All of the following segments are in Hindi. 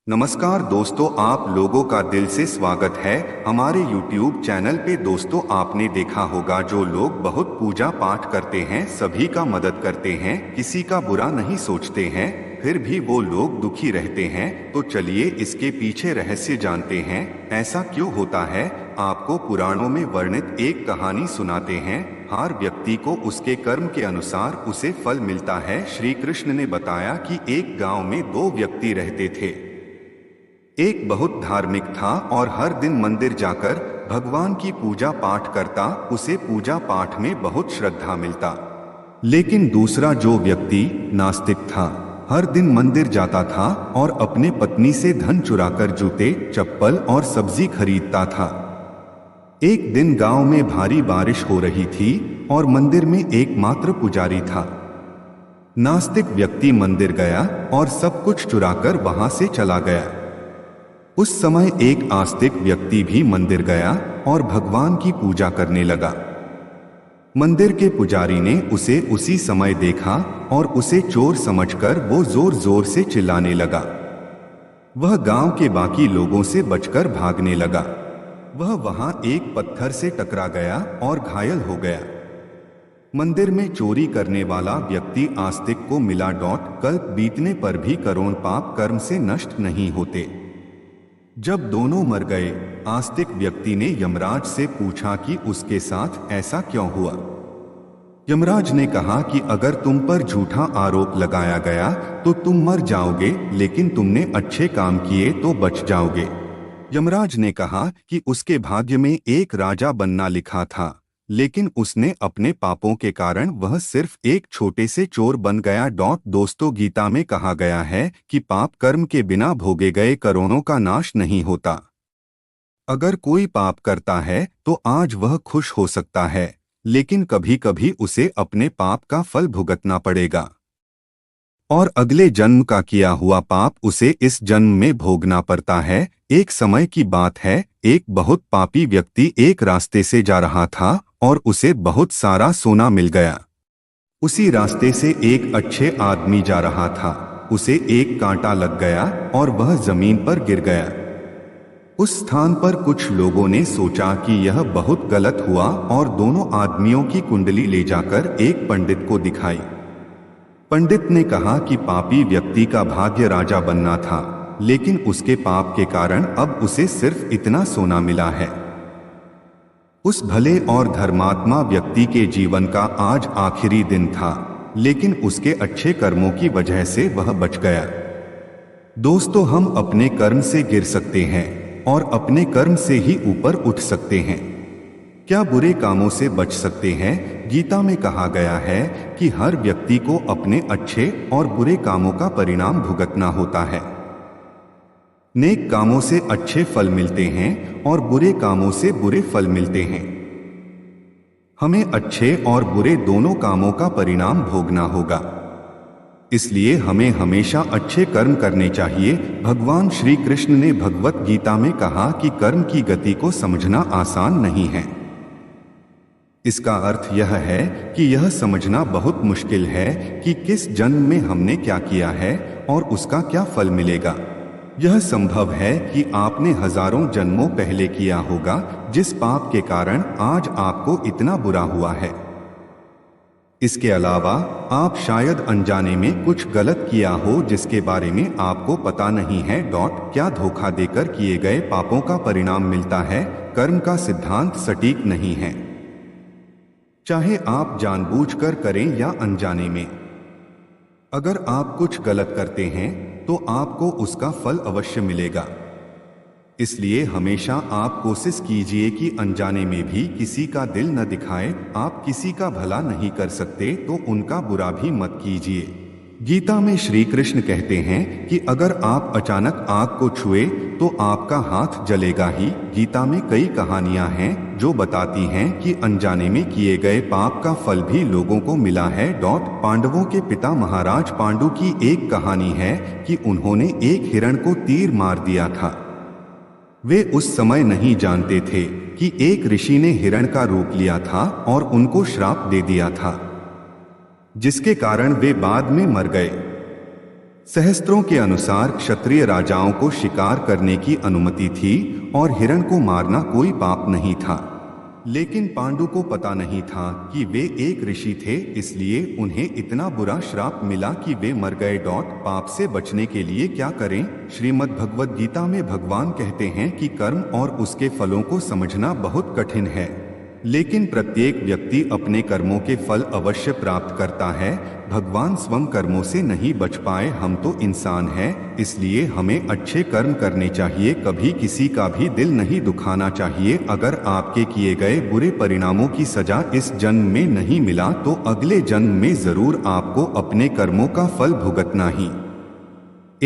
नमस्कार दोस्तों, आप लोगों का दिल से स्वागत है हमारे YouTube चैनल पे। दोस्तों, आपने देखा होगा जो लोग बहुत पूजा पाठ करते हैं, सभी का मदद करते हैं, किसी का बुरा नहीं सोचते हैं, फिर भी वो लोग दुखी रहते हैं। तो चलिए इसके पीछे रहस्य जानते हैं। ऐसा क्यों होता है? आपको पुराणों में वर्णित एक कहानी सुनाते हैं। हर व्यक्ति को उसके कर्म के अनुसार उसे फल मिलता है। श्री कृष्ण ने बताया कि एक गांव में दो व्यक्ति रहते थे। एक बहुत धार्मिक था और हर दिन मंदिर जाकर भगवान की पूजा पाठ करता, उसे पूजा पाठ में बहुत श्रद्धा मिलता। लेकिन दूसरा जो व्यक्ति नास्तिक था, हर दिन मंदिर जाता था और अपने पत्नी से धन चुराकर जूते, चप्पल और सब्जी खरीदता था। एक दिन गांव में भारी बारिश हो रही थी और मंदिर में एकमात्र पुजारी था। नास्तिक व्यक्ति मंदिर गया और सब कुछ चुराकर वहां से चला गया। उस समय एक आस्तिक व्यक्ति भी मंदिर गया और भगवान की पूजा करने लगा। मंदिर के पुजारी ने उसे उसी समय देखा और उसे चोर समझकर वो जोर जोर से चिल्लाने लगा। वह गांव के बाकी लोगों से बचकर भागने लगा। वह वहां एक पत्थर से टकरा गया और घायल हो गया। मंदिर में चोरी करने वाला व्यक्ति आस्तिक को मिला। कल्प बीतने पर भी करोड़ पाप कर्म से नष्ट नहीं होते। जब दोनों मर गए, आस्तिक व्यक्ति ने यमराज से पूछा कि उसके साथ ऐसा क्यों हुआ। यमराज ने कहा कि अगर तुम पर झूठा आरोप लगाया गया तो तुम मर जाओगे, लेकिन तुमने अच्छे काम किए तो बच जाओगे। यमराज ने कहा कि उसके भाग्य में एक राजा बनना लिखा था, लेकिन उसने अपने पापों के कारण वह सिर्फ एक छोटे से चोर बन गया। दोस्तों, गीता में कहा गया है कि पाप कर्म के बिना भोगे गए करोड़ों का नाश नहीं होता। अगर कोई पाप करता है तो आज वह खुश हो सकता है, लेकिन कभी कभी उसे अपने पाप का फल भुगतना पड़ेगा और अगले जन्म का किया हुआ पाप उसे इस जन्म में भोगना पड़ता है। एक समय की बात है, एक बहुत पापी व्यक्ति एक रास्ते से जा रहा था और उसे बहुत सारा सोना मिल गया। उसी रास्ते से एक अच्छे आदमी जा रहा था, उसे एक कांटा लग गया और वह जमीन पर गिर गया। उस स्थान पर कुछ लोगों ने सोचा कि यह बहुत गलत हुआ और दोनों आदमियों की कुंडली ले जाकर एक पंडित को दिखाई। पंडित ने कहा कि पापी व्यक्ति का भाग्य राजा बनना था, लेकिन उसके पाप के कारण अब उसे सिर्फ इतना सोना मिला है। उस भले और धर्मात्मा व्यक्ति के जीवन का आज आखिरी दिन था, लेकिन उसके अच्छे कर्मों की वजह से वह बच गया। दोस्तों, हम अपने कर्म से गिर सकते हैं और अपने कर्म से ही ऊपर उठ सकते हैं। क्या बुरे कामों से बच सकते हैं? गीता में कहा गया है कि हर व्यक्ति को अपने अच्छे और बुरे कामों का परिणाम भुगतना होता है। नेक कामों से अच्छे फल मिलते हैं और बुरे कामों से बुरे फल मिलते हैं। हमें अच्छे और बुरे दोनों कामों का परिणाम भोगना होगा, इसलिए हमें हमेशा अच्छे कर्म करने चाहिए। भगवान श्री कृष्ण ने भगवत गीता में कहा कि कर्म की गति को समझना आसान नहीं है। इसका अर्थ यह है कि यह समझना बहुत मुश्किल है कि किस जन्म में हमने क्या किया है और उसका क्या फल मिलेगा। यह संभव है कि आपने हजारों जन्मों पहले किया होगा, जिस पाप के कारण आज आपको इतना बुरा हुआ है। इसके अलावा आप शायद अनजाने में कुछ गलत किया हो जिसके बारे में आपको पता नहीं है। क्या धोखा देकर किए गए पापों का परिणाम मिलता है? कर्म का सिद्धांत सटीक नहीं है, चाहे आप जानबूझकर करें या अनजाने में। अगर आप कुछ गलत करते हैं तो आपको उसका फल अवश्य मिलेगा। इसलिए हमेशा आप कोशिश कीजिए कि अनजाने में भी किसी का दिल न दिखाएं। आप किसी का भला नहीं कर सकते तो उनका बुरा भी मत कीजिए। गीता में श्री कृष्ण कहते हैं कि अगर आप अचानक आग को छुए तो आपका हाथ जलेगा ही। गीता में कई कहानियां हैं जो बताती हैं कि अनजाने में किए गए पाप का फल भी लोगों को मिला है। पांडवों के पिता महाराज पांडु की एक कहानी है कि उन्होंने एक हिरण को तीर मार दिया था। वे उस समय नहीं जानते थे कि एक ऋषि ने हिरण का रूप लिया था और उनको श्राप दे दिया था, जिसके कारण वे बाद में मर गए। सहस्त्रों के अनुसार क्षत्रिय राजाओं को शिकार करने की अनुमति थी और हिरण को मारना कोई पाप नहीं था। लेकिन पांडु को पता नहीं था कि वे एक ऋषि थे, इसलिए उन्हें इतना बुरा श्राप मिला कि वे मर गए। पाप से बचने के लिए क्या करें? श्रीमद् भगवद गीता में भगवान कहते हैं कि कर्म और उसके फलों को समझना बहुत कठिन है, लेकिन प्रत्येक व्यक्ति अपने कर्मों के फल अवश्य प्राप्त करता है। भगवान स्वयं कर्मों से नहीं बच पाए, हम तो इंसान हैं, इसलिए हमें अच्छे कर्म करने चाहिए। कभी किसी का भी दिल नहीं दुखाना चाहिए। अगर आपके किए गए बुरे परिणामों की सजा इस जन्म में नहीं मिला तो अगले जन्म में जरूर आपको अपने कर्मों का फल भुगतना ही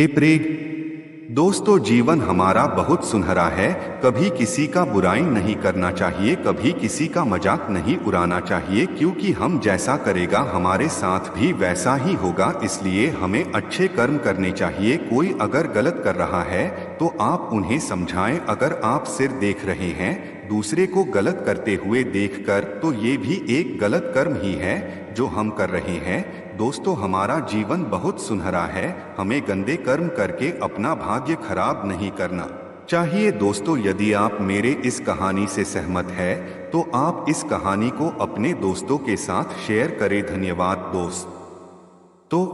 पड़ेगा। दोस्तों, जीवन हमारा बहुत सुनहरा है। कभी किसी का बुराई नहीं करना चाहिए, कभी किसी का मजाक नहीं उड़ाना चाहिए, क्योंकि हम जैसा करेगा हमारे साथ भी वैसा ही होगा। इसलिए हमें अच्छे कर्म करने चाहिए। कोई अगर गलत कर रहा है तो आप उन्हें समझाएं। अगर आप सिर देख रहे हैं दूसरे को गलत करते हुए देखकर, तो ये भी एक गलत कर्म ही है जो हम कर रहे हैं। दोस्तों, हमारा जीवन बहुत सुनहरा है, हमें गंदे कर्म करके अपना भाग्य खराब नहीं करना चाहिए। दोस्तों, यदि आप मेरे इस कहानी से सहमत है तो आप इस कहानी को अपने दोस्तों के साथ शेयर करें। धन्यवाद दोस्तों।